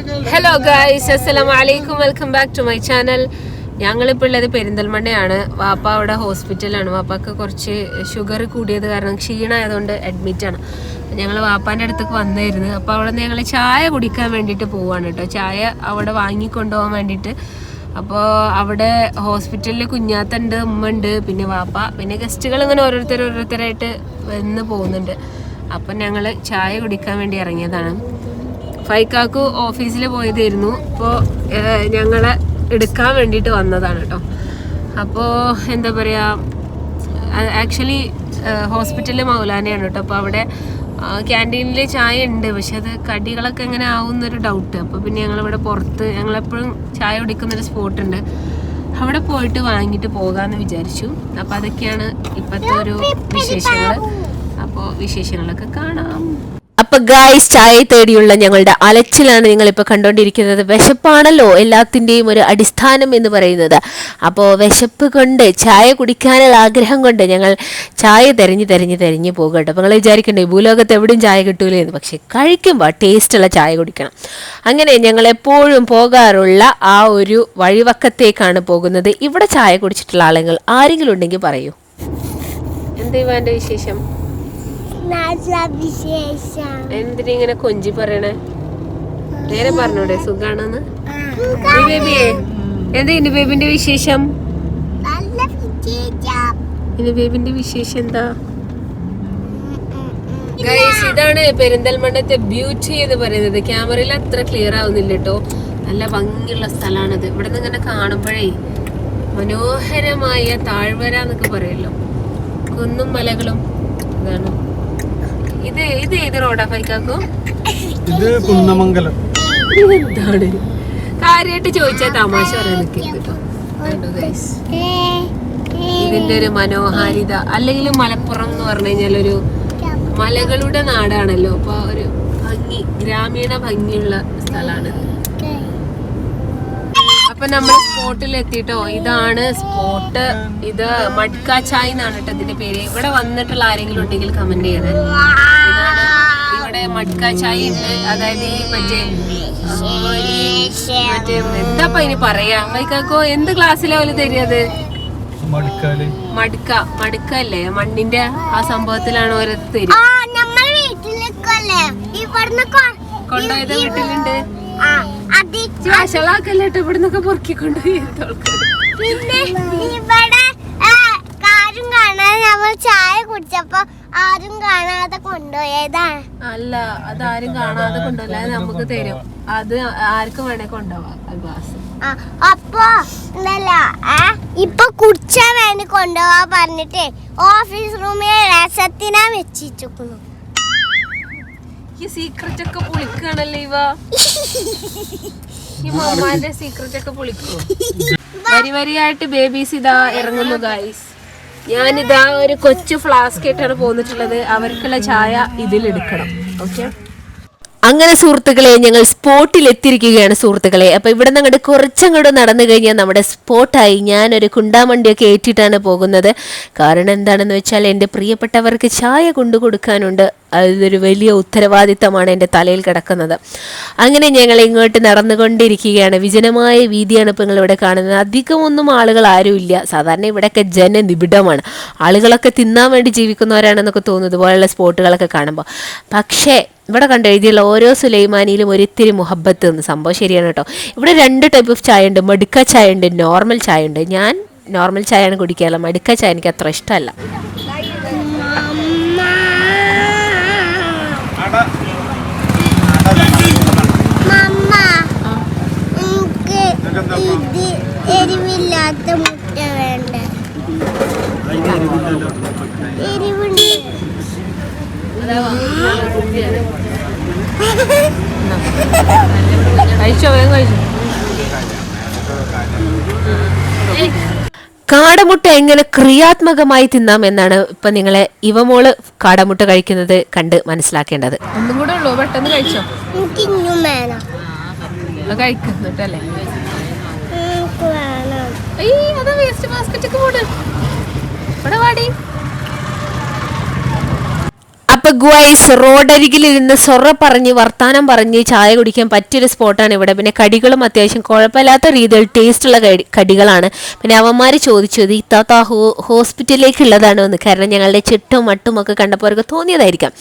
Hello guys, അസ്സലാമു അലൈക്കും. Welcome back to my channel. ഞങ്ങളിപ്പോൾ ഉള്ളത് പെരിന്തൽമണ്ണയാണ്. വാപ്പ അവിടെ ഹോസ്പിറ്റലാണ്. വാപ്പാക്ക് കുറച്ച് ഷുഗർ കൂടിയത് കാരണം ക്ഷീണമായതുകൊണ്ട് അഡ്മിറ്റാണ്. ഞങ്ങൾ വാപ്പാൻ്റെ അടുത്തേക്ക് വന്നായിരുന്നു. അപ്പോൾ അവിടെ നിന്ന് ഞങ്ങൾ ചായ കുടിക്കാൻ വേണ്ടിയിട്ട് പോവാണ് കേട്ടോ. ചായ അവിടെ വാങ്ങിക്കൊണ്ടുപോകാൻ വേണ്ടിയിട്ട്. അപ്പോൾ അവിടെ ഹോസ്പിറ്റലിൽ കുഞ്ഞാത്തുണ്ട്, ഉമ്മ ഉണ്ട്, പിന്നെ വാപ്പ, പിന്നെ ഗസ്റ്റുകൾ ഇങ്ങനെ ഓരോരുത്തരായിട്ട് വന്ന് പോകുന്നുണ്ട്. അപ്പം ഞങ്ങൾ ചായ കുടിക്കാൻ വേണ്ടി ഇറങ്ങിയതാണ്. ഫൈക്കാക്കു ഓഫീസിൽ പോയതായിരുന്നു. അപ്പോൾ ഞങ്ങളെ എടുക്കാൻ വേണ്ടിയിട്ട് വന്നതാണ് കേട്ടോ. അപ്പോൾ എന്താ പറയുക, ആക്ച്വലി ഹോസ്പിറ്റലിൽ മൗലാനയാണ് കേട്ടോ. അപ്പോൾ അവിടെ ക്യാൻറ്റീനിൽ ചായ ഉണ്ട്, പക്ഷെ അത് കടികളൊക്കെ എങ്ങനെ ആവുമെന്നൊരു ഡൗട്ട്. അപ്പോൾ പിന്നെ ഞങ്ങളിവിടെ പുറത്ത് ഞങ്ങളെപ്പോഴും ചായ കുടിക്കുന്നൊരു സ്പോട്ടുണ്ട്, അവിടെ പോയിട്ട് വാങ്ങിയിട്ട് പോകാമെന്ന് വിചാരിച്ചു. അപ്പോൾ അതൊക്കെയാണ് ഇപ്പോഴത്തെ ഒരു വിശേഷങ്ങൾ. അപ്പോൾ വിശേഷങ്ങളൊക്കെ കാണാം. അപ്പൊ ഗായ്സ്, ചായ തേടിയുള്ള ഞങ്ങളുടെ അലച്ചിലാണ് നിങ്ങളിപ്പോൾ കണ്ടുകൊണ്ടിരിക്കുന്നത്. വിശപ്പാണല്ലോ എല്ലാത്തിൻ്റെയും ഒരു അടിസ്ഥാനം എന്ന് പറയുന്നത്. അപ്പോൾ വിശപ്പ് കൊണ്ട് ചായ കുടിക്കാനുള്ള ആഗ്രഹം കൊണ്ട് ഞങ്ങൾ ചായ തെരഞ്ഞ് പോകും. അപ്പോൾ നിങ്ങൾ വിചാരിക്കണ്ടേ ഭൂലോകത്ത് എവിടെയും ചായ കിട്ടൂലെന്ന്. പക്ഷെ കഴിക്കുമ്പോൾ ടേസ്റ്റുള്ള ചായ കുടിക്കണം. അങ്ങനെ ഞങ്ങൾ എപ്പോഴും പോകാറുള്ള ആ ഒരു വഴിവക്കത്തേക്കാണ് പോകുന്നത്. ഇവിടെ ചായ കുടിച്ചിട്ടുള്ള ആളുകൾ ആരെങ്കിലും ഉണ്ടെങ്കിൽ പറയൂ. എന്താ എൻ്റെ വിശേഷം? എന്തിനിങ്ങനെ കൊഞ്ചി പറയണേ? നേരെ പറഞ്ഞോടെ സുഖാണെന്ന്. ബേബിയെ, എന്താ ഇനി ബേബിന്റെ വിശേഷം? ഇനി ബേബിന്റെ വിശേഷം എന്താ? ഗൈസ്, ഇതാണ് പെരിന്തൽമണ്ണത്തെ ബ്യൂട്ടി എന്ന് പറയുന്നത്. ക്യാമറയിൽ അത്ര ക്ലിയർ ആവുന്നില്ല കേട്ടോ. നല്ല ഭംഗിയുള്ള സ്ഥലമാണിത്. ഇവിടെ നിന്ന് ഇങ്ങനെ കാണുമ്പോഴേ മനോഹരമായ താഴ്വര എന്നൊക്കെ പറയല്ലോ, കുന്നും മലകളും. ഇതാണ് ഇത് ഏത് റോഡാ ഫൈക്കാക്കോ? ഇത് കുന്നമംഗലം. ഇതെന്താണ് കാര്യമായിട്ട് ചോദിച്ചാൽ തമാശ പറയാൻ നിൽക്കരുത്. ഇതിന്റെ ഒരു മനോഹാരിത, അല്ലെങ്കിൽ മലപ്പുറം എന്ന് പറഞ്ഞു കഴിഞ്ഞാൽ ഒരു മലകളുടെ നാടാണല്ലോ. അപ്പൊ ഒരു ഭംഗി, ഗ്രാമീണ ഭംഗിയുള്ള സ്ഥലമാണ്. അപ്പൊ നമ്മൾ സ്പോട്ടിൽ എത്തിട്ടോ. ഇതാണ് സ്പോട്ട്. ഇത് മഡ്ക ചായ് എന്നാണ് കേട്ടോ ഇതിന്റെ പേര്. ഇവിടെ വന്നിട്ടുള്ള ആരെങ്കിലും ഉണ്ടെങ്കിൽ കമന്റ് ചെയ്യണേ. ഇതാണ് ഇവിടെ മഡ്ക ചായ് ഉണ്ട്. അതായത് ഈ മറ്റേ എന്താപ്പ ഇനി പറയാ വൈക്കാക്കോ, എന്ത് ക്ലാസ്സിലാ പോലെ തരിയത്? മടുക്ക അല്ലേ, മണ്ണിന്റെ ആ സംഭവത്തിലാണ് ഓരോ തരും. കൊണ്ടുപോയത് വീട്ടിലുണ്ട്. ആശളാക്കല്ലേട്ടോ ഇവിടുന്നൊക്കെ പൊറുക്കിക്കൊണ്ട്. പിന്നെ ഇവിടെ ആരും കാണാതെ നമ്മൾ ചായ കുടിച്ചപ്പോ ആരും കാണാതെ കൊണ്ടുപോയതാണ്. അല്ല, അത് ആരും കാണാതെ കൊണ്ടുപോയില്ല, നമുക്ക് തരും. അത് ആർക്കും വേണേ കൊണ്ടുപോവാ ഗ്ലാസ്. അപ്പൊ എന്തല്ല ഇപ്പൊ കുടിച്ചാ വേണ്ടി കൊണ്ടുപോവാ പറഞ്ഞിട്ട് ഓഫീസ് റൂമിലെ രസത്തിനാ വെച്ചിരിക്കുന്നു. ഈ സീക്രട്ട് ഒക്കെ പൊളിക്കുകയാണല്ലേ ഇവ. ഈ മമ്മാന്റെ സീക്രട്ട് ഒക്കെ പൊളിക്കോ? വരിയായിട്ട് ബേബീസ് ഇതാ ഇറങ്ങുന്നു ഗൈസ്. ഞാനിതാ ഒരു കൊച്ചു ഫ്ലാസ്ക് ആയിട്ടാണ് പോന്നിട്ടുള്ളത്. അവർക്കുള്ള ചായ ഇതിലെടുക്കണം. ഓക്കെ, അങ്ങനെ സുഹൃത്തുക്കളെ, ഞങ്ങൾ സ്പോട്ടിൽ എത്തിയിരിക്കുകയാണ് സുഹൃത്തുക്കളെ. അപ്പോൾ ഇവിടെ നിന്ന് അങ്ങോട്ട് കുറച്ചങ്ങോട്ട് നടന്നു കഴിഞ്ഞാൽ നമ്മുടെ സ്പോട്ടായി. ഞാനൊരു കുണ്ടാമണ്ടിയൊക്കെ ഏറ്റിട്ടാണ് പോകുന്നത്. കാരണം എന്താണെന്ന് വെച്ചാൽ എൻ്റെ പ്രിയപ്പെട്ടവർക്ക് ചായ കൊണ്ടു കൊടുക്കാനുണ്ട്. അതൊരു വലിയ ഉത്തരവാദിത്തമാണ് എൻ്റെ തലയിൽ കിടക്കുന്നത്. അങ്ങനെ ഞങ്ങൾ ഇങ്ങോട്ട് നടന്നുകൊണ്ടിരിക്കുകയാണ്. വിജനമായ വീതിയാണ് ഇപ്പോൾ നിങ്ങളിവിടെ കാണുന്നത്. അധികമൊന്നും ആളുകൾ ആരുമില്ല. സാധാരണ ഇവിടെയൊക്കെ ജനനിബിഡമാണ്. ആളുകളൊക്കെ തിന്നാൻ വേണ്ടി ജീവിക്കുന്നവരാണെന്നൊക്കെ തോന്നുന്നു ഇതുപോലെയുള്ള സ്പോട്ടുകളൊക്കെ കാണുമ്പോൾ. പക്ഷേ ഇവിടെ കണ്ടെഴുതിയുള്ള ഓരോ സുലൈമാനിയിലും ഒരിത്തിരി മുഹബത്ത് എന്ന് സംഭവം ശരിയാണ് കേട്ടോ. ഇവിടെ 2 ടൈപ്പ് ഓഫ് ചായ ഉണ്ട്. മടുക്ക ചായ ഉണ്ട്, നോർമൽ ചായ ഉണ്ട്. ഞാൻ നോർമൽ ചായയാണ് കുടിക്കാറുള്ളത്. മടുക്ക ചായ എനിക്ക് അത്ര ഇഷ്ടമല്ല. എരിവില്ലാത്ത മുട്ട വേണ്ട. എരിവുണ്ട്. കാടമുട്ട എങ്ങനെ ക്രിയാത്മകമായി തിന്നാം എന്നാണ് ഇപ്പൊ നിങ്ങളെ ഇവമോള് കാടമുട്ട കഴിക്കുന്നത് കണ്ട് മനസ്സിലാക്കേണ്ടത്. ഒന്നും കൂടെ ഉള്ളൂ, പെട്ടെന്ന് കഴിച്ചോ. കഴിക്കുന്നുണ്ടല്ലേ? അതാ വേസ്റ്റ് ബാസ്കറ്റ് പോട്. ഇവിടെ വാടി. അപ്പൊ അപ്പൊ ഗുവൈസ് റോഡരികിൽ ഇരുന്ന് സൊറ പറഞ്ഞ് വർത്താനം പറഞ്ഞ് ചായ കുടിക്കാൻ പറ്റിയൊരു സ്പോട്ടാണ് ഇവിടെ. പിന്നെ കടികളും അത്യാവശ്യം കുഴപ്പമില്ലാത്ത രീതിയിൽ ടേസ്റ്റുള്ള കടികളാണ്. പിന്നെ അവന്മാർ ചോദിച്ചത് ഇത്താത്ത ഹോസ്പിറ്റലിലേക്കുള്ളതാണോ എന്ന്. കാരണം ഞങ്ങളുടെ ചിട്ടും മട്ടും ഒക്കെ കണ്ടപ്പോൾ അവർക്ക് തോന്നിയതായിരിക്കാം.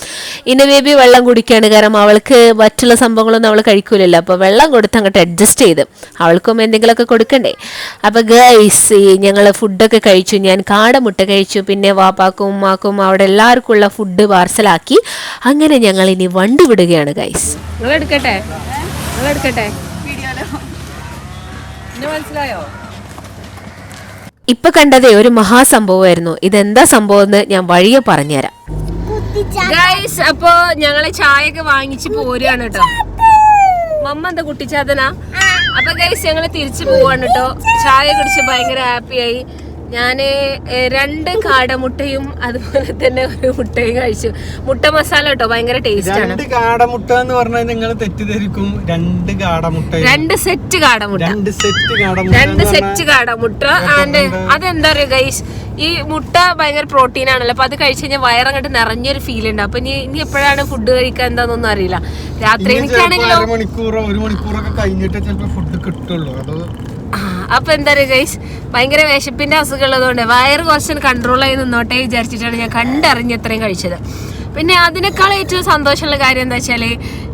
ഇന്ന ബേബി വെള്ളം കുടിക്കുകയാണ്, കാരണം അവൾക്ക് മറ്റുള്ള സംഭവങ്ങളൊന്നും അവൾ കഴിക്കൂലല്ലോ. അപ്പോൾ വെള്ളം കൊടുത്ത് അങ്ങോട്ട് അഡ്ജസ്റ്റ് ചെയ്ത് അവൾക്കും എന്തെങ്കിലുമൊക്കെ കൊടുക്കണ്ടേ. അപ്പോൾ ഗൈസ് ഞങ്ങൾ ഫുഡൊക്കെ കഴിച്ചു. ഞാൻ കാടമുട്ട കഴിച്ചു. പിന്നെ വാപ്പാക്കും ഉമ്മാക്കും അവിടെ എല്ലാവർക്കും ഉള്ള ഫുഡ് പാർസലാക്കി. അങ്ങനെ ഞങ്ങൾ ഇനി വണ്ടി വിടുകയാണ് ഗൈസ്. നിങ്ങളെടുക്കട്ടെ മനസ്സിലായോ? ഇപ്പൊ കണ്ടതേ ഒരു മഹാസംഭവമായിരുന്നു. ഇതെന്താ സംഭവം എന്ന് ഞാൻ വഴിയെ പറഞ്ഞുതരാം. ഗൈസ് അപ്പൊ ഞങ്ങള് ചായയൊക്കെ വാങ്ങിച്ച് പോരുകയാണ് കേട്ടോ. മമ്മ എന്താ കുട്ടിച്ചാത്തനാ? അപ്പൊ ഗൈസ് ഞങ്ങള് തിരിച്ചു പോവാണ് കേട്ടോ. ചായ കുടിച്ച് ഭയങ്കര ഹാപ്പിയായി. ഞാന് 2 കാടമുട്ടയും അതുപോലെ തന്നെ ഒരു മുട്ടയും കഴിച്ചു. മുട്ട മസാല കേട്ടോ, ഭയങ്കര ടേസ്റ്റ് ആണ്. 2 കാടമുട്ട എന്ന് പറഞ്ഞാൽ നിങ്ങൾ തെറ്റിദ്ധരിക്കും. 2 കാടമുട്ട, 2 സെറ്റ് കാടമുട്ട, 2 സെറ്റ് കാടമുട്ട. ആൻഡ് അതെന്താ പറയാ ഗൈസ്, ഈ മുട്ട ഭയങ്കര പ്രോട്ടീൻ ആണല്ലോ. അപ്പൊ അത് കഴിച്ചു കഴിഞ്ഞാൽ വയറങ്ങോട്ട് നിറഞ്ഞൊരു ഫീൽ ഉണ്ട്. അപ്പൊ ഇനി എപ്പോഴാണ് ഫുഡ് കഴിക്കാൻ എന്താണെന്നൊന്നും അറിയില്ല. രാത്രി എനിക്കാണെങ്കിലോ 1 മണിക്കൂറൊക്കെ കഴിഞ്ഞിട്ട് ചിലപ്പോ ഫുഡ് കിട്ടുള്ളൂ. അത് അപ്പൊ എന്താ പറയുക ഗൈസ്, ഭയങ്കര വിശപ്പിന്റെ അസുഖം ഉള്ളതുകൊണ്ട് വയറ് കുറച്ച് കൺട്രോൾ ആയി നിന്നോട്ടെ വിചാരിച്ചിട്ടാണ് ഞാൻ കണ്ടറിഞ്ഞ് എത്രയും കഴിച്ചത്. പിന്നെ അതിനേക്കാൾ ഏറ്റവും സന്തോഷമുള്ള കാര്യം എന്താ വെച്ചാൽ,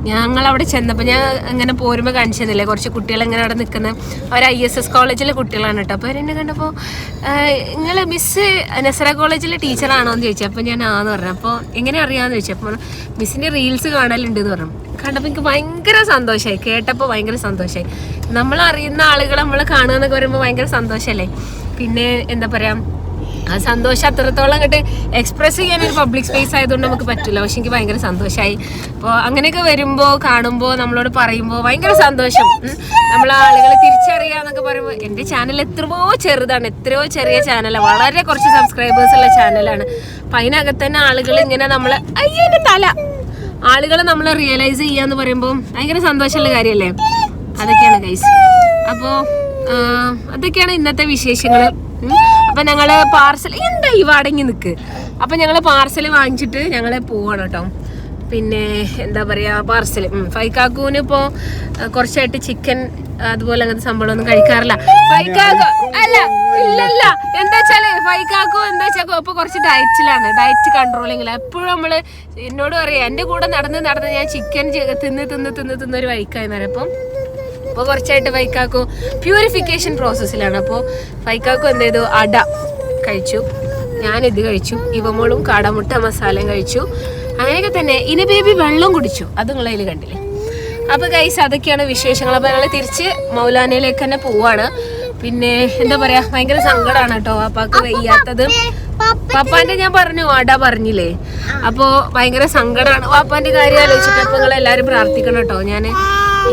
ഞങ്ങൾ അവിടെ ചെന്നപ്പോൾ ഞാൻ ഇങ്ങനെ പോരുമ്പോൾ കാണിച്ചതില്ലേ കുറച്ച് കുട്ടികൾ ഇങ്ങനെ അവിടെ നിൽക്കുന്നത്. അവർ ISS കോളേജിലെ കുട്ടികളാണ് കേട്ടോ. അപ്പോൾ അവരെന്നെ കണ്ടപ്പോൾ നിങ്ങൾ മിസ് നസറ കോളേജിലെ ടീച്ചറാണോ എന്ന് ചോദിച്ചു. അപ്പോൾ ഞാൻ ആന്ന് പറഞ്ഞു. അപ്പോൾ എങ്ങനെ അറിയാമെന്ന് ചോദിച്ചു. അപ്പോൾ മിസ്സിൻ്റെ റീൽസ് കാണലുണ്ട് എന്ന് പറഞ്ഞു. കണ്ടപ്പോൾ എനിക്ക് ഭയങ്കര സന്തോഷമായി. കേട്ടപ്പോൾ ഭയങ്കര സന്തോഷമായി. നമ്മളറിയുന്ന ആളുകൾ നമ്മൾ കാണുക എന്നൊക്കെ പറയുമ്പോൾ ഭയങ്കര സന്തോഷമല്ലേ. പിന്നെ എന്താ പറയുക, ആ സന്തോഷം അത്രത്തോളം അങ്ങോട്ട് എക്സ്പ്രസ് ചെയ്യാൻ ഒരു പബ്ലിക് സ്പേസ് ആയതുകൊണ്ട് നമുക്ക് പറ്റില്ല. പക്ഷെ എനിക്ക് ഭയങ്കര സന്തോഷമായി. അപ്പോൾ അങ്ങനെയൊക്കെ വരുമ്പോൾ കാണുമ്പോൾ നമ്മളോട് പറയുമ്പോൾ ഭയങ്കര സന്തോഷം. നമ്മൾ ആളുകളെ തിരിച്ചറിയാന്നൊക്കെ പറയുമ്പോൾ എൻ്റെ ചാനൽ എത്രയോ ചെറുതാണ്, എത്രയോ ചെറിയ ചാനലാണ്, വളരെ കുറച്ച് സബ്സ്ക്രൈബേഴ്സ് ഉള്ള ചാനലാണ്. അപ്പം അതിനകത്ത് തന്നെ ആളുകൾ ഇങ്ങനെ നമ്മളെ അയ്യൻ്റെ തല ആളുകൾ നമ്മളെ റിയലൈസ് ചെയ്യാന്ന് പറയുമ്പോൾ ഭയങ്കര സന്തോഷമുള്ള കാര്യമല്ലേ. അതൊക്കെയാണ് ഗൈസ്. അപ്പോൾ അതൊക്കെയാണ് ഇന്നത്തെ വിശേഷങ്ങൾ. അപ്പൊ ഞങ്ങള് പാർസൽ എന്താ ഈ വാടങ്ങി നിക്ക്. അപ്പൊ ഞങ്ങള് പാർസൽ വാങ്ങിച്ചിട്ട് ഞങ്ങള് പോവാണ് കേട്ടോ. പിന്നെ എന്താ പറയാ, പാർസൽ ഫൈക്കാക്കൂന് ഇപ്പോ കുറച്ചായിട്ട് ചിക്കൻ അതുപോലെ അങ്ങനത്തെ സംഭവമൊന്നും കഴിക്കാറില്ല. ഫൈക്കാക്കു അല്ല ഇല്ലല്ല, എന്താ വെച്ചാല് ഫൈക്കാക്കു എന്താ വെച്ചാൽ ഇപ്പൊ കുറച്ച് ഡയറ്റിലാണ്, ഡയറ്റ് കൺട്രോളിങ്ങില്ല. എപ്പോഴും നമ്മള് എന്നോട് പറയാ, എന്റെ കൂടെ നടന്ന് ഞാൻ ചിക്കൻ തിന്ന് ഒരു വഴിക്കായി നേരം. അപ്പം അപ്പോൾ കുറച്ചായിട്ട് ഫൈക്കാക്കു പ്യൂരിഫിക്കേഷൻ പ്രോസസ്സിലാണ്. അപ്പോൾ ഫൈക്കാക്കു എന്ത് ചെയ്തു, അട കഴിച്ചു, ഞാനിത് കഴിച്ചു, ഇവമോളും കാടമുട്ട മസാലയും കഴിച്ചു. അങ്ങനെയൊക്കെ തന്നെ ഇനി ബേബി വെള്ളം കുടിച്ചു, അത് നിങ്ങളതിൽ കണ്ടില്ലേ. അപ്പോൾ ഗൈസ് അതൊക്കെയാണ് വിശേഷങ്ങൾ. അപ്പോൾ ഞങ്ങൾ തിരിച്ച് മൗലാനയിലേക്ക് തന്നെ പോവാണ്. പിന്നെ എന്താ പറയാ, ഭയങ്കര സങ്കടമാണ് കേട്ടോ പാപ്പാക്ക് വയ്യാത്തത്. പാപ്പാന്റെ ഞാൻ പറഞ്ഞു അട പറഞ്ഞില്ലേ, അപ്പോൾ ഭയങ്കര സങ്കടമാണ് പാപ്പാന്റെ കാര്യം ആലോചിച്ചിട്ട്. അപ്പോൾ നിങ്ങൾ എല്ലാവരും പ്രാർത്ഥിക്കണം കേട്ടോ. ഞാൻ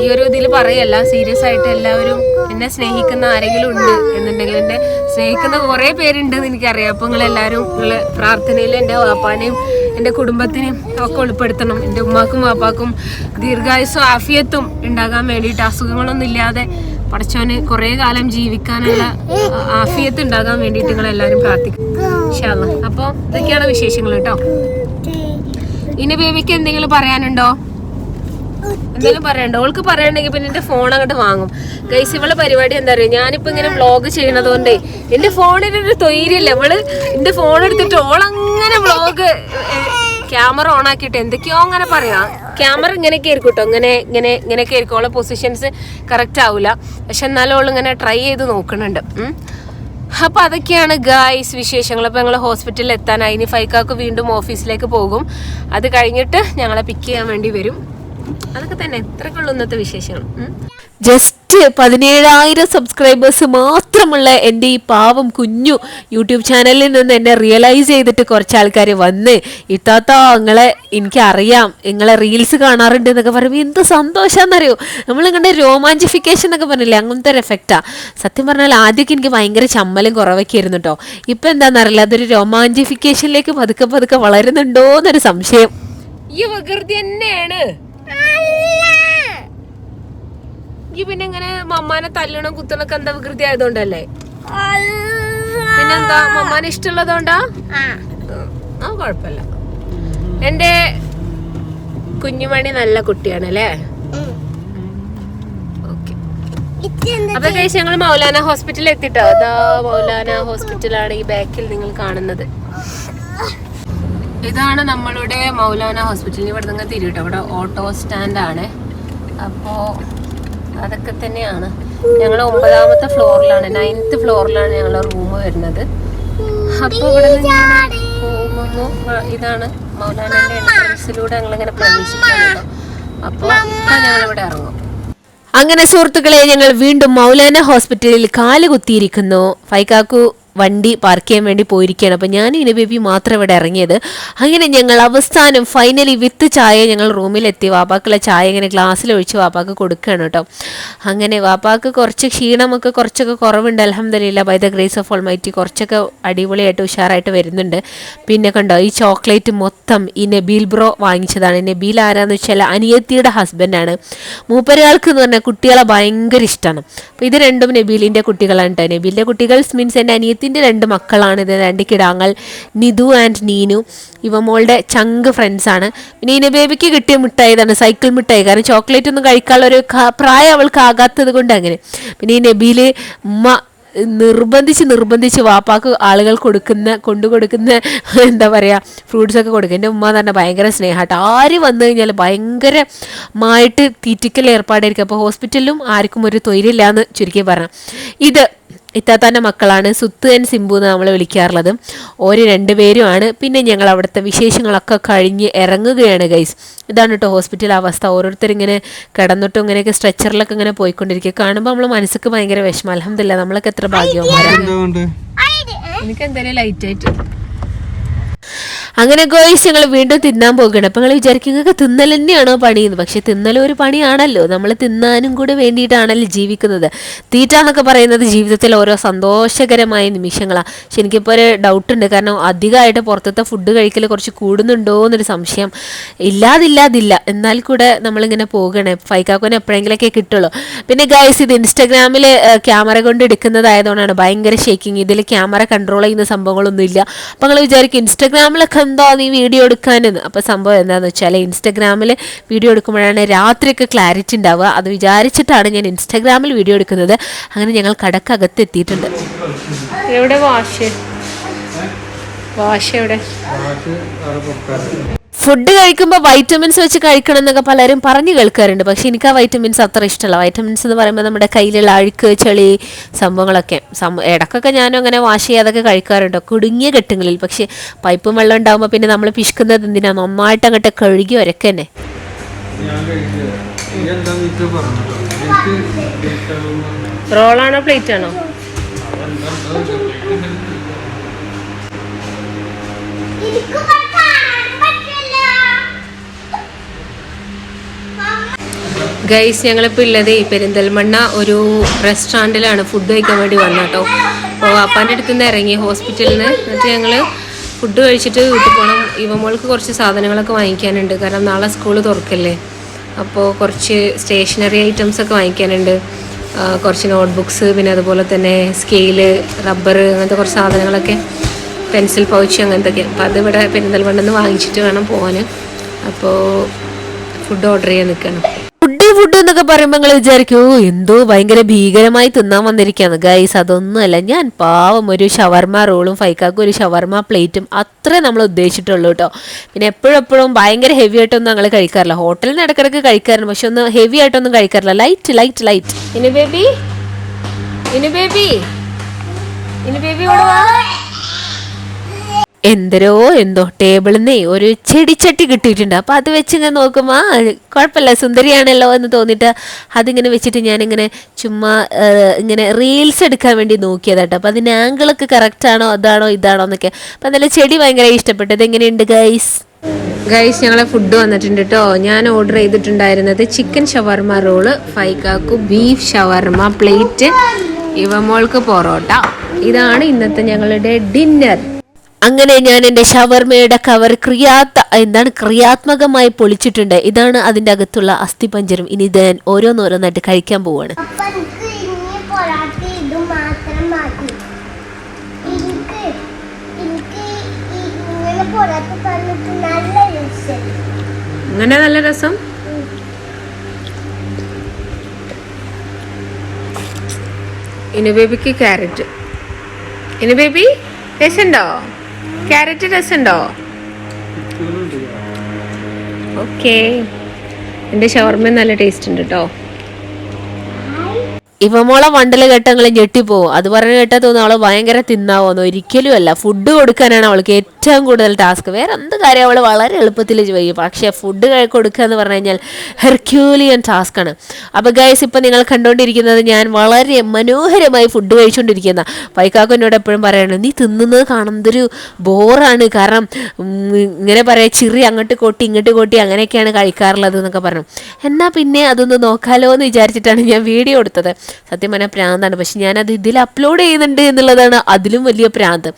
ഈ ഒരു ഇതിൽ പറയല്ല, സീരിയസ് ആയിട്ട് എല്ലാവരും എന്നെ സ്നേഹിക്കുന്ന ആരെങ്കിലും ഉണ്ട് എന്നുണ്ടെങ്കിൽ, എന്നെ സ്നേഹിക്കുന്ന കുറേ പേരുണ്ട് എന്ന് എനിക്കറിയാം. അപ്പോൾ നിങ്ങളെല്ലാവരും നിങ്ങൾ പ്രാർത്ഥനയിൽ എൻ്റെ വാപ്പാനെയും എൻ്റെ കുടുംബത്തിനെയും ഒക്കെ ഉൾപ്പെടുത്തണം. എൻ്റെ ഉമ്മാക്കും വാപ്പാക്കും ദീർഘായുസ്സും ആഫിയത്തും ഉണ്ടാകാൻ വേണ്ടിയിട്ട്, അസുഖങ്ങളൊന്നും ഇല്ലാതെ പടച്ചോന് കുറേ കാലം ജീവിക്കാനുള്ള ആഫിയത്ത് ഉണ്ടാകാൻ വേണ്ടിയിട്ട് നിങ്ങളെല്ലാവരും പ്രാർത്ഥിക്കും ഇൻഷാ അല്ലാഹ്. അപ്പോൾ ഇതൊക്കെയാണ് വിശേഷങ്ങൾ കേട്ടോ. ഇനി ബേബിക്ക് എന്തെങ്കിലും പറയാനുണ്ടോ? എന്തെങ്കിലും പറയണ്ടോ? അവൾക്ക് പറയണ്ടെങ്കിൽ പിന്നെ എന്റെ ഫോൺ അങ്ങോട്ട് വാങ്ങും. ഗൈസ് ഇവളെ പരിപാടി എന്താ പറയുക, ഞാനിപ്പോ ഇങ്ങനെ വ്ളോഗ് ചെയ്യണതുകൊണ്ടേ എന്റെ ഫോണിനൊരു തൊയ്രില്ല. ഇവള് എന്റെ ഫോൺ എടുത്തിട്ട് ഓളങ്ങനെ വ്ളോഗ് ക്യാമറ ഓൺ ആക്കിയിട്ട് എന്തൊക്കെയോ അങ്ങനെ പറയാം. ക്യാമറ ഇങ്ങനെയൊക്കെ ആയിരിക്കും കേട്ടോ, ഇങ്ങനെയൊക്കെ ആയിരിക്കും. ഓളെ പൊസിഷൻസ് കറക്റ്റ് ആവില്ല, പക്ഷെ എന്നാലും ഓൾ ഇങ്ങനെ ട്രൈ ചെയ്ത് നോക്കുന്നുണ്ട്. അപ്പൊ അതൊക്കെയാണ് ഗായ്സ് വിശേഷങ്ങൾ. അപ്പൊ ഞങ്ങൾ ഹോസ്പിറ്റലിൽ എത്താനായി. ഇനി ഫൈക്കാക്ക് വീണ്ടും ഓഫീസിലേക്ക് പോകും. അത് കഴിഞ്ഞിട്ട് ഞങ്ങളെ പിക്ക് ചെയ്യാൻ വേണ്ടി വരും. അതൊക്കെ തന്നെ ഇത്രക്കുള്ള ഇന്നത്തെ വിശേഷങ്ങൾ. ജസ്റ്റ് 17,000 സബ്സ്ക്രൈബേഴ്സ് മാത്രമുള്ള എൻ്റെ ഈ പാവം കുഞ്ഞു യൂട്യൂബ് ചാനലിൽ നിന്ന് എന്നെ റിയലൈസ് ചെയ്തിട്ട് കുറച്ച് ആൾക്കാർ വന്ന്, ഇത്താത്ത നിങ്ങളെ എനിക്കറിയാം, നിങ്ങളെ റീൽസ് കാണാറുണ്ട് എന്നൊക്കെ പറയുമ്പോൾ എന്ത് സന്തോഷമാണെന്നറിയോ. നമ്മളിങ്ങനെ രോമാഞ്ചിഫിക്കേഷൻ എന്നൊക്കെ പറഞ്ഞില്ലേ, അങ്ങനത്തെ ഒരു എഫക്റ്റാണ്. സത്യം പറഞ്ഞാൽ ആദ്യമൊക്കെ എനിക്ക് ഭയങ്കര ചമ്മലും കുറവൊക്കെ ആയിരുന്നു കേട്ടോ. ഇപ്പം എന്താണെന്നറിയില്ല, അതൊരു രോമാഞ്ചിഫിക്കേഷനിലേക്ക് പതുക്കെ വളരുന്നുണ്ടോ എന്നൊരു സംശയം. ഈ വികൃതി തന്നെയാണ്. ഈ പിന്നെ ഇങ്ങനെ മമ്മാനെ തല്ലണം കുത്തണൊക്കെ എന്താ വികൃതി ആയതുകൊണ്ടല്ലേ? പിന്നെന്താ, മമ്മാനെ ഇഷ്ടമുള്ളതുകൊണ്ടാ? ആ കുഴപ്പമില്ല. എന്റെ കുഞ്ഞുമണി നല്ല കുട്ടിയാണ് അല്ലേ? ഓക്കെ. അപ്പൊ കഴിച്ച് ഞങ്ങൾ മൗലാന ഹോസ്പിറ്റലിൽ എത്തിട്ടോ. അതാ മൗലാന ഹോസ്പിറ്റലാണ് ഈ ബാക്കിൽ നിങ്ങൾ കാണുന്നത്. ഇതാണ് നമ്മളുടെ മൗലാന ഹോസ്പിറ്റൽ. ഇവിടെ നിങ്ങൾ തിരിട്ടോ, ഇവിടെ ഓട്ടോ സ്റ്റാൻഡാണ്. അപ്പോൾ അതൊക്കെ തന്നെയാണ്. ഞങ്ങൾ 9ാമത്തെ ഫ്ലോറിലാണ്, 9th ഫ്ലോറിലാണ് ഞങ്ങളുടെ റൂം വരുന്നത്. അപ്പോൾ ഇവിടെ പോകുന്നു. ഇതാണ് മൗലാനയുടെ എൻട്രൻസിലൂടെ ഞങ്ങളിങ്ങനെ പ്രവേശിക്കാറുണ്ട്. അപ്പോൾ ഞങ്ങളിവിടെ ഇറങ്ങും. അങ്ങനെ സുഹൃത്തുക്കളെ, ഞങ്ങൾ വീണ്ടും മൗലാന ഹോസ്പിറ്റലിൽ കാല് കുത്തിയിരിക്കുന്നു. ഫൈക്കാക്കു വണ്ടി പാർക്ക് ചെയ്യാൻ വേണ്ടി പോയിരിക്കുകയാണ്. അപ്പോൾ ഞാൻ ഇനി ബേബി മാത്രം ഇവിടെ ഇറങ്ങിയത്. അങ്ങനെ ഞങ്ങൾ അവസാനം ഫൈനലി വിത്ത് ചായ ഞങ്ങൾ റൂമിലെത്തി. വാപ്പാക്കുള്ള ചായ ഇങ്ങനെ ഗ്ലാസ്സിലൊഴിച്ച് വാപ്പാക്ക് കൊടുക്കുകയാണ് കേട്ടോ. അങ്ങനെ വാപ്പാക്ക് കുറച്ച് ക്ഷീണമൊക്കെ കുറച്ചൊക്കെ കുറവുണ്ട്. അൽഹംദുലില്ലാ, by the grace of almighty കുറച്ചൊക്കെ അടിപൊളിയായിട്ട് ഉഷാറായിട്ട് വരുന്നുണ്ട്. പിന്നെ കണ്ടോ, ഈ ചോക്ലേറ്റ് മൊത്തം ഈ നബീൽ ബ്രോ വാങ്ങിച്ചതാണ്. നബീൽ ആരാന്ന് വെച്ചാൽ അനിയത്തിയുടെ ഹസ്ബൻഡാണ്. മൂപ്പരാൾക്ക് എന്ന് പറഞ്ഞാൽ കുട്ടികളെ ഭയങ്കര ഇഷ്ടമാണ്. അപ്പോൾ ഇത് രണ്ടും നബീലിൻ്റെ കുട്ടികളാണ് കേട്ടോ. നബീലിൻ്റെ കുട്ടികൾ മീൻസ് എൻ്റെ അനിയത്തിൻ്റെ 2 മക്കളാണ്. ഇത് 2 കിടാങ്ങൾ, നിധു ആൻഡ് നീനു. ഇവ മോളുടെ ചങ്ക് ഫ്രണ്ട്സാണ്. പിന്നെ ഈ ബേബിക്ക് കിട്ടിയ മിഠായി ഇതാണ്, സൈക്കിൾ മിഠായി. കാരണം ചോക്ലേറ്റ് ഒന്നും കഴിക്കാനുള്ള ഒരു പ്രായം അവൾക്ക് ആകാത്തത് കൊണ്ട് അങ്ങനെ. പിന്നെ ഈ നബീല് ഉമ്മ നിർബന്ധിച്ച് വാപ്പാക്ക് ആളുകൾ കൊണ്ടുകൊടുക്കുന്ന എന്താ പറയുക, ഫ്രൂട്ട്സൊക്കെ കൊടുക്കുക. എൻ്റെ ഉമ്മ എന്ന് പറഞ്ഞാൽ ഭയങ്കര സ്നേഹമായിട്ട് ആര് വന്നു കഴിഞ്ഞാൽ ഭയങ്കരമായിട്ട് തീറ്റിക്കൽ ഏർപ്പാടായിരിക്കും. അപ്പോൾ ഹോസ്പിറ്റലിലും ആർക്കും ഒരു തൊഴിലില്ല എന്ന് ചുരുക്കി പറഞ്ഞു. ഇത് ഇത്താത്താൻ്റെ മക്കളാണ്, സുത്ത് ആൻഡ് സിംബു എന്ന് നമ്മൾ വിളിക്കാറുള്ളത്. ഓര് 2 പേരുമാണ്. പിന്നെ ഞങ്ങൾ അവിടുത്തെ വിശേഷങ്ങളൊക്കെ കഴിഞ്ഞ് ഇറങ്ങുകയാണ് ഗൈസ്. ഇതാണ് കേട്ടോ ഹോസ്പിറ്റൽ അവസ്ഥ. ഓരോരുത്തരിങ്ങനെ കിടന്നിട്ടും ഇങ്ങനെയൊക്കെ സ്ട്രെച്ചറിലൊക്കെ ഇങ്ങനെ പോയിക്കൊണ്ടിരിക്കുക. കാണുമ്പോൾ നമ്മൾ മനസ്സിക്ക് ഭയങ്കര വിഷമം. അൽഹംദുലില്ലാ, നമ്മളൊക്കെ എത്ര ഭാഗ്യവാന്മാരാണ്. എനിക്ക് എന്തായാലും ലൈറ്റായിട്ട്. അങ്ങനെ ഗോയ്സ് ഞങ്ങൾ വീണ്ടും തിന്നാൻ പോകുകയാണ്. അപ്പം നിങ്ങൾ വിചാരിക്കും നിങ്ങൾക്ക് തിന്നൽ തന്നെയാണോ പണിയെന്ന്. പക്ഷെ തിന്നൽ ഒരു പണിയാണല്ലോ. നമ്മൾ തിന്നാനും കൂടെ വേണ്ടിയിട്ടാണല്ലോ ജീവിക്കുന്നത്. തീറ്റ എന്നൊക്കെ പറയുന്നത് ജീവിതത്തിൽ ഓരോ സന്തോഷകരമായ നിമിഷങ്ങളാണ്. പക്ഷെ എനിക്കിപ്പോൾ ഒരു ഡൗട്ടുണ്ട്. കാരണം അധികമായിട്ട് പുറത്തത്തെ ഫുഡ് കഴിക്കൽ കുറച്ച് കൂടുന്നുണ്ടോ എന്നൊരു സംശയം. ഇല്ലാതില്ല, എന്നാൽ കൂടെ നമ്മളിങ്ങനെ പോകണേ. ഫൈക്കാക്കോനെ എപ്പോഴെങ്കിലൊക്കെ കിട്ടുള്ളൂ. പിന്നെ ഗൈസ്, ഇത് ഇൻസ്റ്റാഗ്രാമിൽ ക്യാമറ കൊണ്ട് എടുക്കുന്നതായതുകൊണ്ടാണ് ഭയങ്കര ഷേക്കിങ്. ഇതിൽ ക്യാമറ കൺട്രോൾ ചെയ്യുന്ന സംഭവങ്ങളൊന്നുമില്ല. അപ്പം നിങ്ങൾ വിചാരിക്കും ഇൻസ്റ്റാഗ്രാമിലൊക്കെ എന്താ നീ വീഡിയോ എടുക്കാനെന്ന്. അപ്പോൾ സംഭവം എന്താണെന്ന് വെച്ചാൽ ഇൻസ്റ്റാഗ്രാമിൽ വീഡിയോ എടുക്കുമ്പോഴാണ് രാത്രിയൊക്കെ ക്ലാരിറ്റി ഉണ്ടാവുക. അത് വിചാരിച്ചിട്ടാണ് ഞാൻ ഇൻസ്റ്റാഗ്രാമിൽ വീഡിയോ എടുക്കുന്നത്. അങ്ങനെ ഞങ്ങൾ കടക്കകത്ത് എത്തിയിട്ടുണ്ട്. എവിടെ വാഷ് എവിടെ? ഫുഡ് കഴിക്കുമ്പോൾ വൈറ്റമിൻസ് വെച്ച് കഴിക്കണം എന്നൊക്കെ പലരും പറഞ്ഞു കേൾക്കാറുണ്ട്. പക്ഷെ എനിക്ക് ആ വൈറ്റമിൻസ് അത്ര ഇഷ്ടമല്ല. വൈറ്റമിൻസ് എന്ന് പറയുമ്പോൾ നമ്മുടെ കയ്യിലുള്ള അഴുക്ക്, ചെളി സംഭവങ്ങളൊക്കെ ഇടയ്ക്കൊക്കെ ഞാനും അങ്ങനെ വാഷ് ചെയ്യാതൊക്കെ കഴിക്കാറുണ്ട് കുടുങ്ങിയ ഘട്ടങ്ങളിൽ. പക്ഷെ പൈപ്പും വെള്ളം ഉണ്ടാകുമ്പോൾ പിന്നെ നമ്മൾ പിശുക്കുന്നത് എന്തിനാ, നന്നായിട്ട് അങ്ങോട്ട് കഴുകി ഒരക്കന്നെ. റോളാണോ പ്ലേറ്റ് ആണോ? ഗൈസ്, ഞങ്ങളിപ്പോൾ ഉള്ളത് ഈ പെരിന്തൽമണ്ണ ഒരു റെസ്റ്റോറൻറ്റിലാണ് ഫുഡ് കഴിക്കാൻ വേണ്ടി വന്നോട്ടോ. അപ്പോൾ അപ്പാൻ്റെ അടുത്ത് നിന്ന് ഇറങ്ങി ഹോസ്പിറ്റലിൽ നിന്ന്. എന്നിട്ട് ഞങ്ങൾ ഫുഡ് കഴിച്ചിട്ട് വീട്ടിൽ പോകണം. ഇവമോൾക്ക് കുറച്ച് സാധനങ്ങളൊക്കെ വാങ്ങിക്കാനുണ്ട്. കാരണം നാളെ സ്കൂൾ തുറക്കല്ലേ. അപ്പോൾ കുറച്ച് സ്റ്റേഷനറി ഐറ്റംസൊക്കെ വാങ്ങിക്കാനുണ്ട്. കുറച്ച് നോട്ട്ബുക്സ്, പിന്നെ അതുപോലെ തന്നെ സ്കെയില്, റബ്ബർ, അങ്ങനത്തെ കുറച്ച് സാധനങ്ങളൊക്കെ, പെൻസിൽ പൗച്ച് അങ്ങനത്തെയൊക്കെ. അപ്പോൾ അത് ഇവിടെ പെരിന്തൽമണ്ണ നിന്ന് വാങ്ങിച്ചിട്ട് വേണം പോകാൻ. അപ്പോൾ ഫുഡ് ഓർഡർ ചെയ്യാൻ നിൽക്കണം. ഫുഡ് എന്നൊക്കെ പറയുമ്പോൾ നിങ്ങൾ വിചാരിക്കൂ എന്തോ ഭയങ്കര ഭീകരമായി തിന്നാൻ വന്നിരിക്കുകയാണ്. ഗൈസ്, അതൊന്നുമല്ല. ഞാൻ പാവം ഒരു ഷവർമ റോളും ഫൈക്കാക്കും ഒരു ഷവർമ പ്ലേറ്റും അത്രേ നമ്മൾ ഉദ്ദേശിച്ചിട്ടുള്ളൂ കേട്ടോ. പിന്നെ എപ്പോഴും ഭയങ്കര ഹെവി ആയിട്ടൊന്നും ഞങ്ങൾ കഴിക്കാറില്ല. ഹോട്ടലിൽ നിന്ന് ഇടയ്ക്കിടയ്ക്ക് കഴിക്കാറുണ്ട്, പക്ഷെ ഒന്ന് ഹെവി ആയിട്ടൊന്നും കഴിക്കാറില്ല. ലൈറ്റ്. ഇനി ബേബി ഇവിടെ വാ. എന്തോ ടേബിളിൽ നിന്ന് ഒരു ചെടിച്ചട്ടി കിട്ടിയിട്ടുണ്ട്. അപ്പോൾ അത് വെച്ച് ഇങ്ങനെ നോക്കുമ്പോൾ കുഴപ്പമില്ല, സുന്ദരിയാണല്ലോ എന്ന് തോന്നിയിട്ട് അതിങ്ങനെ വെച്ചിട്ട് ഞാനിങ്ങനെ ചുമ്മാ ഇങ്ങനെ റീൽസ് എടുക്കാൻ വേണ്ടി നോക്കിയതാട്ടോ. അപ്പോൾ അതിന് ആംഗിളൊക്കെ കറക്റ്റാണോ, അതാണോ ഇതാണോ എന്നൊക്കെ. അപ്പോൾ നല്ല ചെടി ഭയങ്കര ഇഷ്ടപ്പെട്ടു. ഇതെങ്ങനെയുണ്ട് ഗൈസ്? ഞങ്ങളെ ഫുഡ് വന്നിട്ടുണ്ട് കേട്ടോ. ഞാൻ ഓർഡർ ചെയ്തിട്ടുണ്ടായിരുന്നത് ചിക്കൻ ഷവർമ റോള്, ഫൈക്കാക്കു ബീഫ് ഷവർമ പ്ലേറ്റ്, ഇവമോൾക്ക് പൊറോട്ട. ഇതാണ് ഇന്നത്തെ ഞങ്ങളുടെ ഡിന്നർ. അങ്ങനെ ഞാൻ എൻ്റെ ഷവർമയുടെ കവർ ക്രിയാത്മകമായി പൊളിച്ചിട്ടുണ്ട്. ഇതാണ് അതിൻ്റെ അകത്തുള്ള അസ്ഥിപഞ്ജരം. ഇനി ഇത് ഓരോന്നോരോന്നായിട്ട് കഴിക്കാൻ പോവാണ്. അങ്ങനെ നല്ല രസം. ഇനി ബേബിക്ക് ക്യാരറ്റ്. ഇനി ബേബി രസമുണ്ടോ? ക്യാരറ്റ് രസമുണ്ടോ? ഓക്കെ. എൻ്റെ ഷവർമ നല്ല ടേസ്റ്റ് ഉണ്ട് കേട്ടോ. ഇവമോളെ വണ്ടല് ഘട്ടങ്ങൾ ഞെട്ടിപ്പോവും. അത് പറഞ്ഞു കേട്ടാൽ തോന്നുന്നു അവള് ഭയങ്കര തിന്നാവോന്ന്. ഒരിക്കലും അല്ല. ഫുഡ് കൊടുക്കാനാണ് അവൾക്ക് ഏറ്റവും കൂടുതൽ ടാസ്ക്. വേറെ എന്ത് കാര്യം അവൾ വളരെ എളുപ്പത്തിൽ ചെയ്യും. പക്ഷേ ഫുഡ് കൊടുക്കുക എന്ന് പറഞ്ഞു കഴിഞ്ഞാൽ ഹെർക്യൂലിയൻ ടാസ്ക് ആണ്. അപ്പോൾ ഗൈസ്, ഇപ്പം നിങ്ങൾ കണ്ടുകൊണ്ടിരിക്കുന്നത് ഞാൻ വളരെ മനോഹരമായി ഫുഡ് കഴിച്ചുകൊണ്ടിരിക്കുന്ന പൈക്കാക്കു എന്നോട് എപ്പോഴും പറയണം, നീ തിന്നുന്നത് കാണുന്നതൊരു ബോറാണ്. കാരണം ഇങ്ങനെ പറയാം, ചിറി അങ്ങോട്ട് കൊട്ടി ഇങ്ങോട്ട് കൊട്ടി അങ്ങനെയൊക്കെയാണ് കഴിക്കാറുള്ളത് എന്നൊക്കെ പറഞ്ഞു. എന്നാൽ പിന്നെ അതൊന്ന് നോക്കാലോ എന്ന് വിചാരിച്ചിട്ടാണ് ഞാൻ വീഡിയോ എടുത്തത്. സത്യം പറഞ്ഞാൽ പ്രാന്താണ്. പക്ഷെ ഞാനത് ഇതിൽ അപ്ലോഡ് ചെയ്യുന്നുണ്ട് എന്നുള്ളതാണ് അതിലും വലിയ പ്രാന്ത്.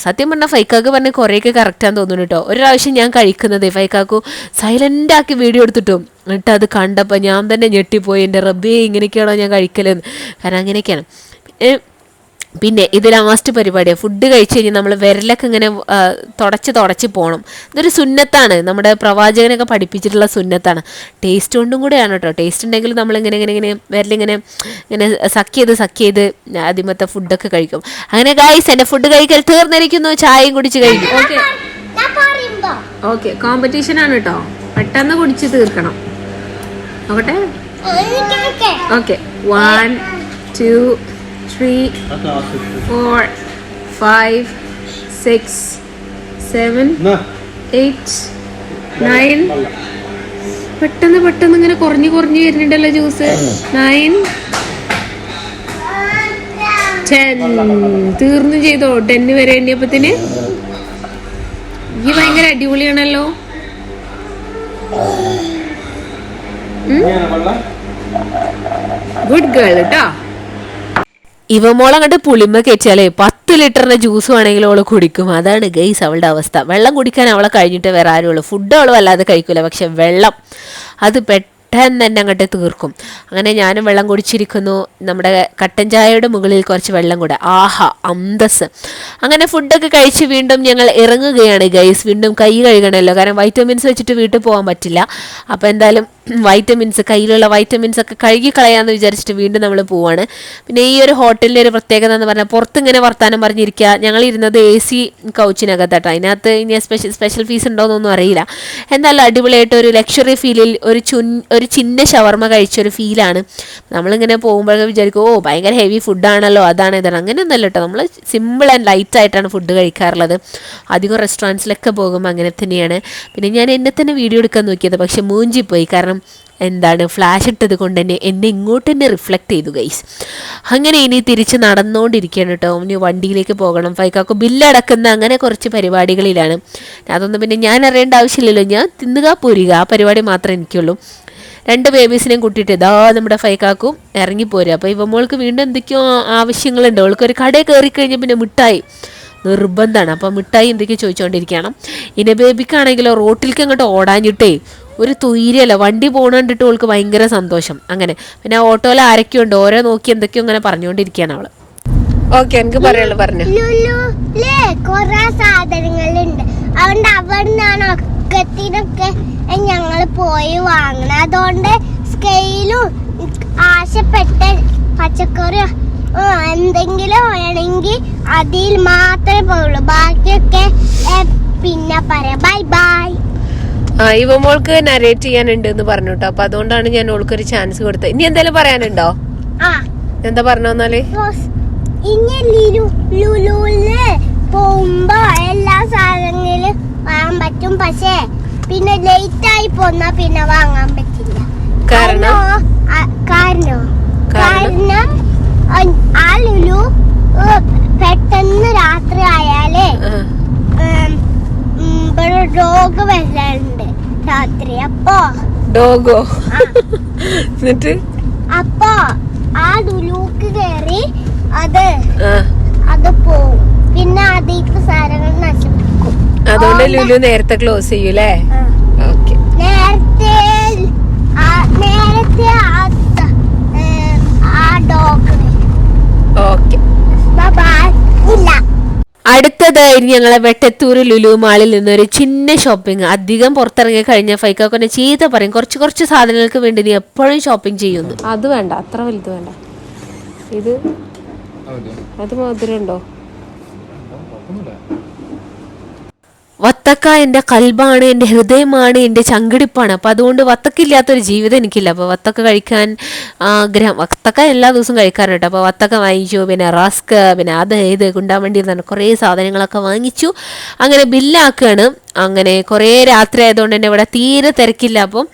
സത്യം പറഞ്ഞാൽ ഫൈക്കാക്ക് പറഞ്ഞ കുറേയൊക്കെ കറക്റ്റാന്ന് തോന്നുന്നു കേട്ടോ. ഒരു പ്രാവശ്യം ഞാൻ കഴിക്കുന്നത് ഫൈക്കാക്കു സൈലൻ്റ് ആക്കി വീഡിയോ എടുത്തിട്ടും എന്നിട്ട് അത് കണ്ടപ്പോൾ ഞാൻ തന്നെ ഞെട്ടിപ്പോയി. എൻ്റെ റബ്ബേ, ഇങ്ങനെയൊക്കെയാണോ ഞാൻ കഴിക്കലെന്ന്. കാരണം അങ്ങനെയൊക്കെയാണ്. പിന്നെ ഇത് ലാസ്റ്റ് പരിപാടിയാണ്. ഫുഡ് കഴിച്ച് കഴിഞ്ഞാൽ നമ്മൾ വിരലൊക്കെ ഇങ്ങനെ തുടച്ച് പോകണം. ഇതൊരു സുന്നത്താണ്, നമ്മുടെ പ്രവാചകനൊക്കെ പഠിപ്പിച്ചിട്ടുള്ള സുന്നത്താണ്. ടേസ്റ്റ് കൊണ്ടും കൂടെയാണ് കേട്ടോ. ടേസ്റ്റ് ഉണ്ടെങ്കിൽ നമ്മളിങ്ങനെ ഇങ്ങനെ വിരലിങ്ങനെ ഇങ്ങനെ സക്ക് ചെയ്ത് ആദ്യമത്തെ ഫുഡൊക്കെ കഴിക്കും. അങ്ങനെ ഗൈസ്, എൻ്റെ ഫുഡ് കഴിക്കൽ തീർന്നിരിക്കുന്നു. ചായയും കുടിച്ച് കഴിഞ്ഞു. ഓക്കെ ഓക്കെ, കോമ്പറ്റീഷൻ ആണ് കേട്ടോ. പെട്ടെന്ന് കുടിച്ച് തീർക്കണം. നോക്കട്ടെ. ഓക്കെ, 1 2 3 4 5 6 7 8 9. പെട്ടെന്ന് ഇങ്ങനെ കുറഞ്ഞു വരുന്നുണ്ടല്ലോ ജ്യൂസ്. 9 10 തീർന്നു ചെയ്തോ. 10 വരെ എണ്ണിയപ്പത്തിന് ഈ ഭയങ്കര അടിപൊളിയാണല്ലോ. ഗുഡ് ഗേൾ കേട്ടോ. ഇവമോളെ കണ്ട് പുളിമ കയറ്റിയാലേ 10 ലിറ്ററിന്റെ ജ്യൂസ് വേണമെങ്കിലും അവള് കുടിക്കും. അതാണ് ഗൈസ് അവളുടെ അവസ്ഥ. വെള്ളം കുടിക്കാൻ അവളെ കഴിഞ്ഞിട്ട് വേറെ ആരുള്ളൂ. ഫുഡ് അവൾ വല്ലാതെ കഴിക്കൂല. പക്ഷെ വെള്ളം അത് പെട്ടെന്ന് തന്നെ അങ്ങോട്ട് തീർക്കും. അങ്ങനെ ഞാനും വെള്ളം കുടിച്ചിരിക്കുന്നു. നമ്മുടെ കട്ടൻ ചായയുടെ മുകളിൽ കുറച്ച് വെള്ളം കൂടെ. ആഹാ, അന്തസ്. അങ്ങനെ ഫുഡൊക്കെ കഴിച്ച് വീണ്ടും ഞങ്ങൾ ഇറങ്ങുകയാണ് ഗൈസ്. വീണ്ടും കൈ കഴുകണമല്ലോ, കാരണം വൈറ്റമിൻസ് വെച്ചിട്ട് വീട്ടിൽ പോകാൻ പറ്റില്ല. അപ്പോൾ എന്തായാലും കയ്യിലുള്ള വൈറ്റമിൻസ് ഒക്കെ കഴുകി കളയാമെന്ന് വിചാരിച്ചിട്ട് വീണ്ടും നമ്മൾ പോവാണ്. പിന്നെ ഈ ഒരു ഹോട്ടലിൻ്റെ ഒരു പ്രത്യേകത എന്ന് പറഞ്ഞാൽ പുറത്തിങ്ങനെ വർത്താനം പറഞ്ഞിരിക്കുക. ഞങ്ങൾ ഇരുന്നത് AC കൗച്ചിനകത്താട്ടോ. അതിനകത്ത് ഇനി സ്പെഷ്യൽ ഫീസ് ഉണ്ടോയെന്നൊന്നും അറിയില്ല. എന്നാലും അടിപൊളിയായിട്ട് ഒരു ലക്ഷറി ഫീലിൽ ഒരു ചിന്ന ഷവർമ കഴിച്ചൊരു ഫീലാണ്. നമ്മളിങ്ങനെ പോകുമ്പോഴൊക്കെ വിചാരിക്കും, ഓ ഭയങ്കര ഹെവി ഫുഡാണല്ലോ, അതാണ് ഇതാണ്. അങ്ങനെയൊന്നുമല്ല കേട്ടോ. നമ്മൾ സിമ്പിൾ ആൻഡ് ലൈറ്റ് ആയിട്ടാണ് ഫുഡ് കഴിക്കാറുള്ളത്. അധികം റെസ്റ്റോറൻറ്റ്സിലൊക്കെ പോകുമ്പോൾ അങ്ങനെ തന്നെയാണ്. പിന്നെ ഞാൻ എന്നെ തന്നെ വീഡിയോ എടുക്കാൻ നോക്കിയത്, പക്ഷെ മൂഞ്ചിപ്പോയി. കാരണം ഫ്ലാഷ് ഇട്ടത് കൊണ്ട് തന്നെ എന്നെ ഇങ്ങോട്ട് തന്നെ റിഫ്ലക്റ്റ് ചെയ്തു ഗൈസ്. അങ്ങനെ ഇനി തിരിച്ച് നടന്നുകൊണ്ടിരിക്കുകയാണ് കേട്ടോ. ഇനി വണ്ടിയിലേക്ക് പോകണം. ഫൈക്കാക്കു ബില്ലടക്കുന്ന അങ്ങനെ കുറച്ച് പരിപാടികളിലാണ്. അതൊന്നും പിന്നെ ഞാൻ അറിയേണ്ട ആവശ്യമില്ലല്ലോ. ഞാൻ തിന്നുക പോരുക, ആ പരിപാടി മാത്രമേ എനിക്കുള്ളൂ. 2 ബേബീസിനെയും കൂട്ടിയിട്ട് ഇതാ നമ്മുടെ ഫൈക്കാക്കും ഇറങ്ങിപ്പോരുക. അപ്പോൾ ഇവമോൾക്ക് വീണ്ടും എന്തൊക്കെയോ ആവശ്യങ്ങളുണ്ട്. അവൾക്കൊരു കടയിൽ കയറി കഴിഞ്ഞാൽ പിന്നെ മിഠായി നിർബന്ധമാണ്. അപ്പോൾ മിഠായി എന്തൊക്കെയോ ചോദിച്ചുകൊണ്ടിരിക്കണം. ഇനി ബേബിക്കാണെങ്കിലോ റോട്ടിലേക്ക് അങ്ങോട്ട് ഓടാഞ്ഞിട്ടേ ഒരു തൊയ്യല്ല. വണ്ടി പോകണ കണ്ടിട്ട് അവൾക്ക് ഭയങ്കര സന്തോഷം. അങ്ങനെ പിന്നെ ഓട്ടോയിൽ ആരൊക്കെയുണ്ട് ഓരോ നോക്കി എന്തൊക്കെയോ അങ്ങനെ പറഞ്ഞുകൊണ്ടിരിക്കുകയാണ് അവള്. ഓക്കെ, എനിക്ക് പറയുള്ളൂ പറഞ്ഞു. കൊറേ സാധനങ്ങളുണ്ട്. അതുകൊണ്ട് അവിടുന്നാണ് ഒക്കത്തിനൊക്കെ ഞങ്ങൾ പോയി വാങ്ങണം. അതുകൊണ്ട് സ്കെയിലും ആശപ്പെട്ട പച്ചക്കറി എന്തെങ്കിലും വേണമെങ്കിൽ അതിൽ മാത്രമേ പോകുള്ളൂ. ബാക്കിയൊക്കെ പിന്നെ പറയാം. Bye bye. ഇവമോൾക്ക് നരേറ്റ് ചെയ്യാനുണ്ട് എന്ന് പറഞ്ഞു കേട്ടോ. അപ്പൊ അതുകൊണ്ടാണ് ഞാൻ ഓൾക്കൊരു ചാൻസ് കൊടുത്തത്. ഇനി എന്തെങ്കിലും പറയാനുണ്ടോ? എന്താ പറഞ്ഞോന്നാല്? ഇനി ലുലുവില് പോകുമ്പോ എല്ലാ സാധനങ്ങളും വാങ്ങാൻ പറ്റും. പക്ഷേ പിന്നെ ലേറ്റ് ആയി പോന്നാ പിന്നെ വാങ്ങാൻ പറ്റില്ല. കാരണം ആ ലുലു പെട്ടെന്ന് രാത്രി ആയാലേ ഇവിടെ ഡോഗ് വരാറുണ്ട് രാത്രി. അപ്പോ ഡോഗോ എന്നിട്ട് അപ്പോ ആ ലുലുക്ക് കയറി അത് പോവും. പിന്നെ അതിക്ക് സാധനങ്ങൾ നശിപ്പിക്കും. അതുകൊണ്ട് ലുലു നേരത്തെ ക്ലോസ് ചെയ്യൂലേ? ഓക്കെ. നേരത്തെ ആ ഡോഗ്. Okay, by. ഇല്ല, അടുത്തതായി ഞങ്ങളെ വെട്ടത്തൂർ ലുലു മാളിൽ നിന്നൊരു ചിന്ന ഷോപ്പിംഗ്. അധികം പുറത്തിറങ്ങി കഴിഞ്ഞ ഫൈക്കൊക്കെ ചീത്ത പറയും, കുറച്ച് കുറച്ച് സാധനങ്ങൾക്ക് വേണ്ടി നീ എപ്പോഴും ഷോപ്പിംഗ് ചെയ്യുന്നു. അത് വേണ്ട, അത്ര വലുത് വേണ്ട. ഇത് അത് മധുരം ഉണ്ടോ? വത്തക്ക എൻ്റെ കൽബാണ്, എൻ്റെ ഹൃദയമാണ്, എൻ്റെ ചങ്കിടിപ്പാണ്. അപ്പം അതുകൊണ്ട് വത്തക്കില്ലാത്തൊരു ജീവിതം എനിക്കില്ല. അപ്പോൾ വത്തക്ക കഴിക്കാൻ ആഗ്രഹം. വത്തക്ക എല്ലാ ദിവസവും കഴിക്കാറുണ്ട്. അപ്പോൾ വത്തക്ക വാങ്ങിച്ചു, പിന്നെ റസ്ക്, പിന്നെ അത് ഇത് കുണ്ടാവണ്ടി തന്നെ കുറേ സാധനങ്ങളൊക്കെ വാങ്ങിച്ചു. അങ്ങനെ ബില്ലാക്കുകയാണ്. അങ്ങനെ കുറേ രാത്രി ആയതുകൊണ്ട് തന്നെ ഇവിടെ തീരെ തിരക്കില്ല. അപ്പം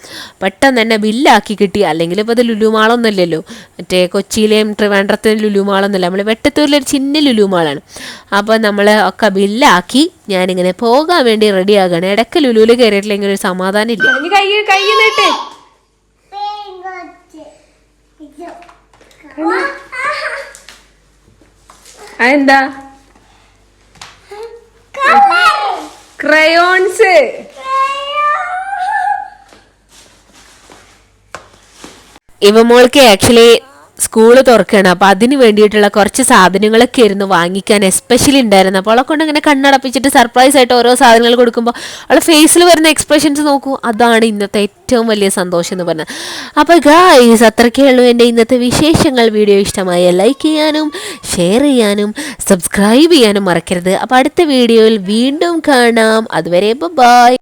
പെട്ടെന്ന് തന്നെ ബില്ലാക്കി കിട്ടി. അല്ലെങ്കിൽ ഇപ്പോൾ അത് ലുലുമാളൊന്നും ഇല്ലല്ലോ, മറ്റേ കൊച്ചിയിലെയും ട്രിവാൻഡ്രത്തിലെയും ലുലുമാളൊന്നുമില്ല, നമ്മൾ വെട്ടത്തൂരിലൊരു ചിന്ന ലുലുമാളാണ്. അപ്പോൾ നമ്മൾ ഒക്കെ ബില്ലാക്കി ഞാനിങ്ങനെ പോകാൻ വേണ്ടി റെഡി ആകുകയാണ്. ഇടയ്ക്ക് ലുലുവിൽ കയറിയിട്ടില്ലെങ്കിൽ ഒരു സമാധാനം ഇല്ല. എന്താ ക്രയോൺസ്? ഇവ മോൾക്ക് ആക്ച്വലി സ്കൂള് തുറക്കുകയാണ്. അപ്പോൾ അതിന് വേണ്ടിയിട്ടുള്ള കുറച്ച് സാധനങ്ങളൊക്കെ ആയിരുന്നു വാങ്ങിക്കാൻ എസ്പെഷ്യലി ഉണ്ടായിരുന്നു. അപ്പോൾ അവളെ കൊണ്ട് ഇങ്ങനെ കണ്ണടപ്പിച്ചിട്ട് സർപ്രൈസ് ആയിട്ട് ഓരോ സാധനങ്ങൾ കൊടുക്കുമ്പോൾ അവളെ ഫേസിൽ വരുന്ന എക്സ്പ്രഷൻസ് നോക്കൂ, അതാണ് ഇന്നത്തെ ഏറ്റവും വലിയ സന്തോഷം എന്ന് പറഞ്ഞത്. അപ്പോൾ ഗായ്സ്, അത്രയ്ക്കേ ഉള്ളൂ എൻ്റെ ഇന്നത്തെ വിശേഷങ്ങൾ. വീഡിയോ ഇഷ്ടമായ ലൈക്ക് ചെയ്യാനും ഷെയർ ചെയ്യാനും സബ്സ്ക്രൈബ് ചെയ്യാനും മറക്കരുത്. അപ്പോൾ അടുത്ത വീഡിയോയിൽ വീണ്ടും കാണാം. അതുവരെ ബൈ.